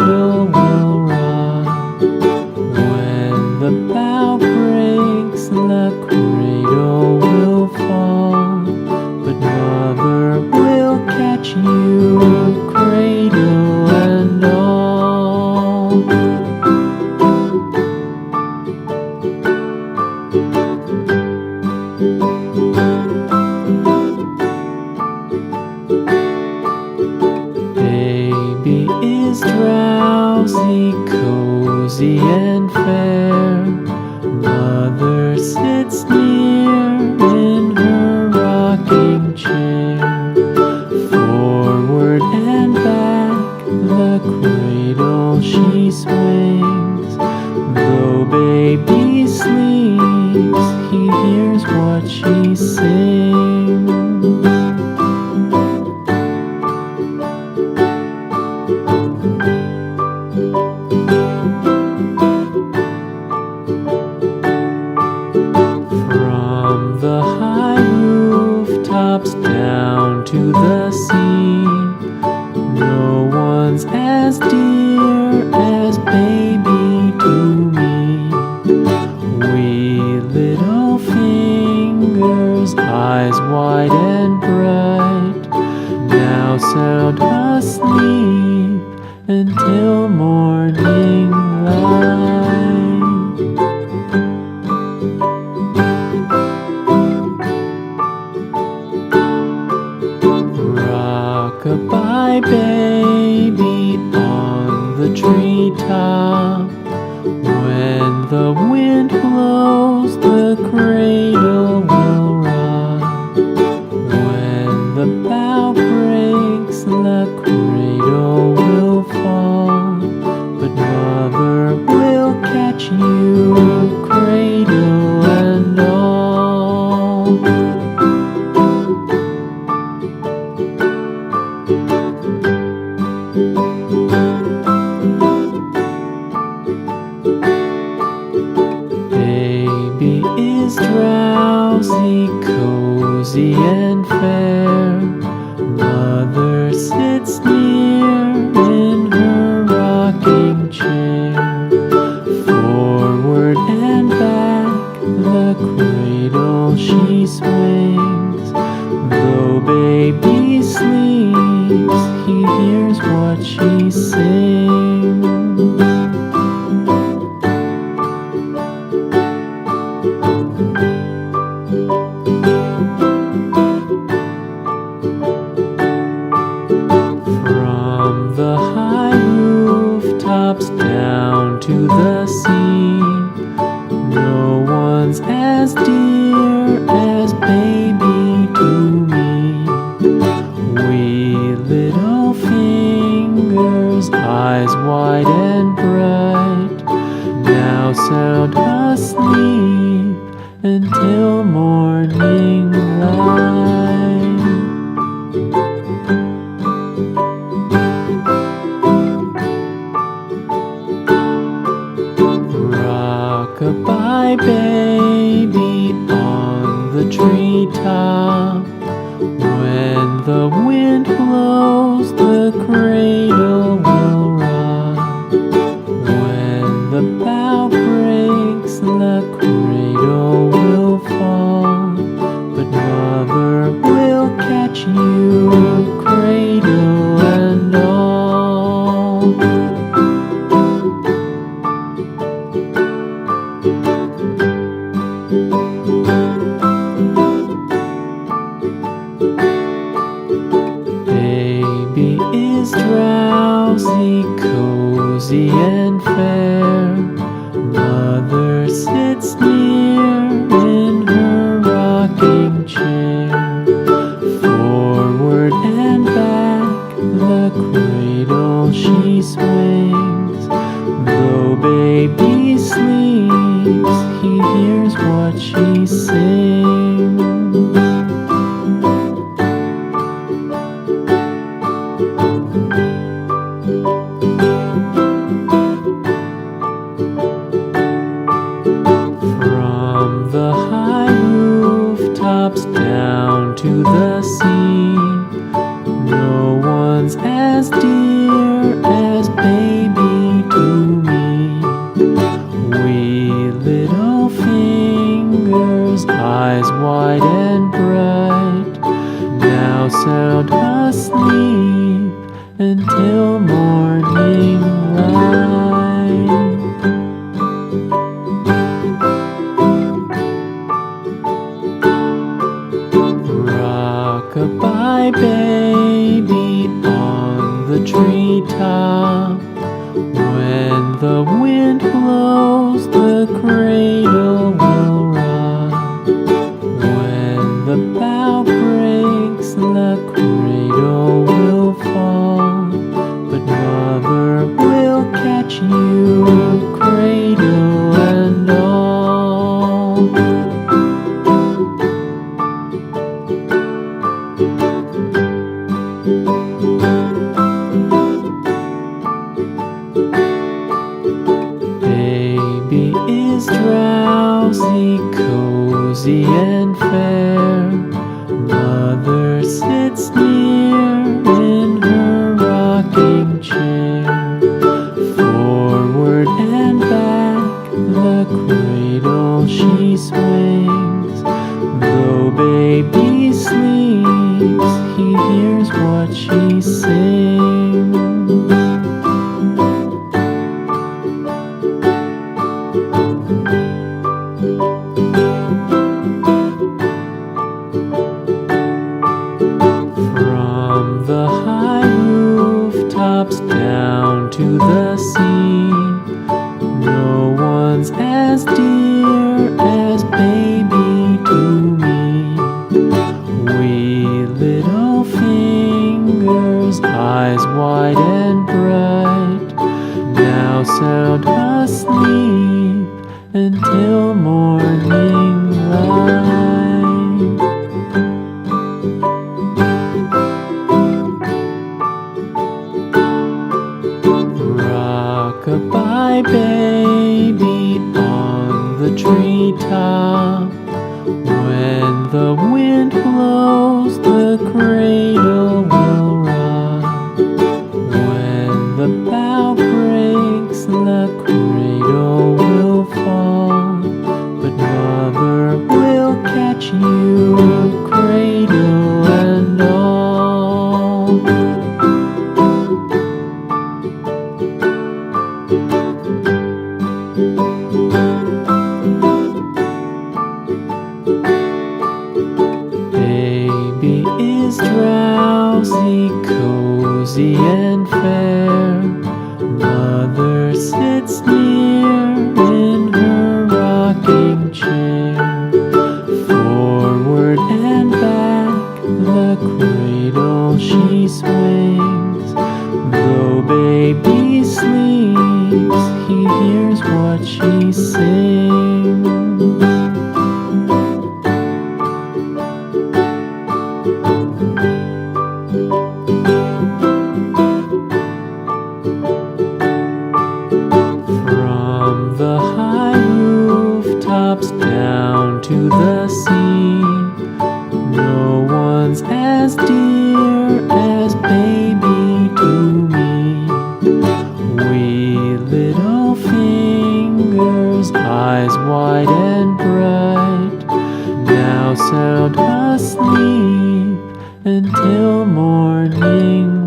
cradle will rock. When the bough breaks, the cradle will fall. But mother will catch you, cradle and all. Baby is drowsy, cozy and fair. Mother sits near in her rocking chair. Forward and back, the cradle she swings. Though baby sleeps, he hears what she sings. From the high rooftops down to the sea, no one's as dear as baby to me. Wee little fingers, eyes wide and bright, now sound asleep until morning light. Rock-a-bye baby on the treetop. When the wind blows, the cradle will rock. When the bough breaks, the cradle will fall. But mother will catch you, cradle and all. Baby is drowsy, cozy and fair. Mother sits near in her rocking chair. Forward and back, the cradle she swings. Though baby sleeps, he hears what she sings. From the high rooftops down to the sea, no one's as dear as baby to me. Wee little fingers, eyes wide and bright, now sound asleep until morning light. Rock-a-bye baby on the treetop. When the wind blows, the cradle will rock. When the bough breaks, the cradle will fall. But mother will catch you, cradle and all. Baby is drowsy, cozy and fair. Mother sits near in her rocking chair. Forward and back, the cradle she swings. Though baby sleeps, he hears what she sings. From the high rooftops down to the sea, no one's as dear as baby the wind blows, the cradle will rock. When the bough breaks, the cradle will fall. But Mother will catch you, cradle and all. Baby is drowsy, cozy and fair. Mother sits near in her rocking chair. Forward and back, the cradle she swings. Though baby sleeps, he hears what she sings. From the high rooftops down to the sea, no one's as dear as baby to me. Wee little fingers, eyes wide and bright, now sound asleep until morning light. Rock-a-bye baby on the treetop. When the wind blows, the cradle will rock. When the bough breaks, the cradle will fall. But Mother will catch you, cradle and all. Baby is drowsy, cozy and fair. Mother sits near in her rocking chair. Forward and back, the cradle she swings. Though baby sleeps, he hears what she sings. From the high rooftops down to the sea, no one's as dear as baby to me. Wee little fingers, eyes wide and bright, now sound asleep until morning